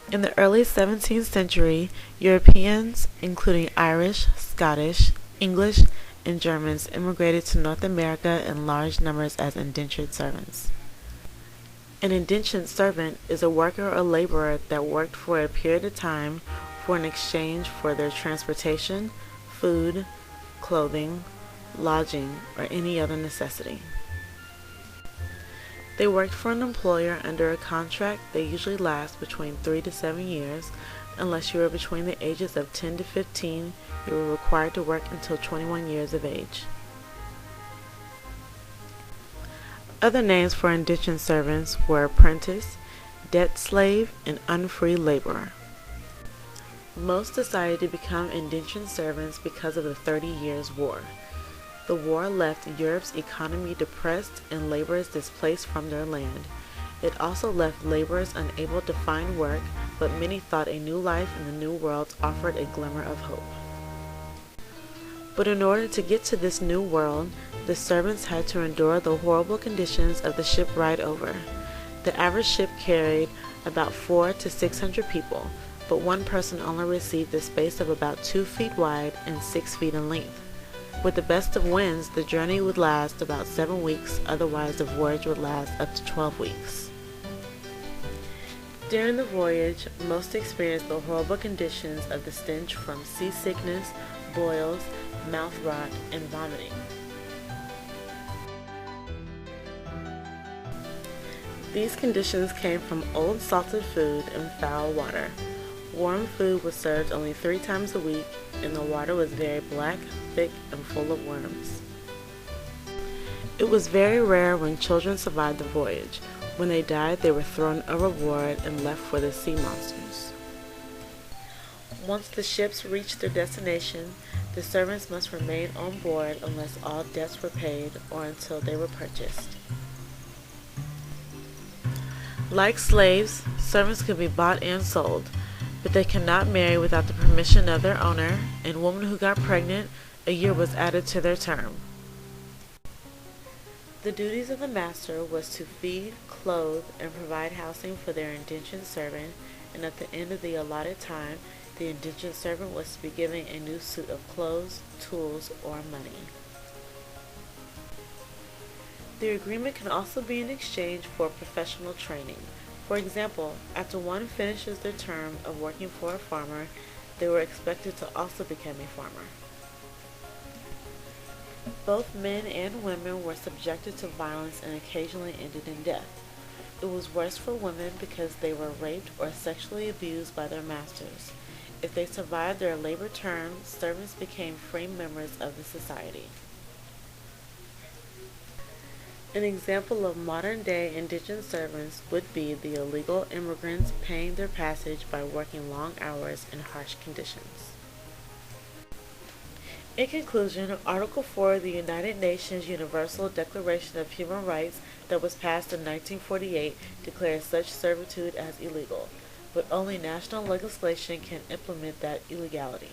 In the early 17th century, Europeans, including Irish, Scottish, English, and Germans, immigrated to North America in large numbers as indentured servants. An indentured servant is a worker or laborer that worked for a period of time for an exchange for their transportation, food, clothing, lodging, or any other necessity. They worked for an employer under a contract that usually lasts between 3 to 7 years. Unless you were between the ages of 10 to 15, you were required to work until 21 years of age. Other names for indentured servants were apprentice, debt slave, and unfree laborer. Most decided to become indentured servants because of the 30 Years' War. The war left Europe's economy depressed and laborers displaced from their land. It also left laborers unable to find work, but many thought a new life in the New World offered a glimmer of hope. But in order to get to this new world, the servants had to endure the horrible conditions of the ship ride over. The average ship carried about 400 to 600 people, but one person only received a space of about 2 feet wide and 6 feet in length. With the best of winds, the journey would last about 7 weeks, otherwise the voyage would last up to 12 weeks. During the voyage, most experienced the horrible conditions of the stench from seasickness, boils, mouth rot, and vomiting. These conditions came from old salted food and foul water. Warm food was served only 3 times a week, and the water was very black, thick, and full of worms. It was very rare when children survived the voyage. When they died, they were thrown overboard and left for the sea monsters. Once the ships reached their destination, the servants must remain on board unless all debts were paid or until they were purchased. Like slaves, servants could be bought and sold, but they cannot marry without the permission of their owner, and women who got pregnant, a year was added to their term. The duties of the master was to feed, clothe, and provide housing for their indentured servant, and at the end of the allotted time, the indentured servant was to be given a new suit of clothes, tools, or money. The agreement can also be in exchange for professional training. For example, after one finishes their term of working for a farmer, they were expected to also become a farmer. Both men and women were subjected to violence and occasionally ended in death. It was worse for women because they were raped or sexually abused by their masters. If they survived their labor term, servants became free members of the society. An example of modern-day indigent servants would be the illegal immigrants paying their passage by working long hours in harsh conditions. In conclusion, Article 4 of the United Nations Universal Declaration of Human Rights that was passed in 1948 declares such servitude as illegal, but only national legislation can implement that illegality.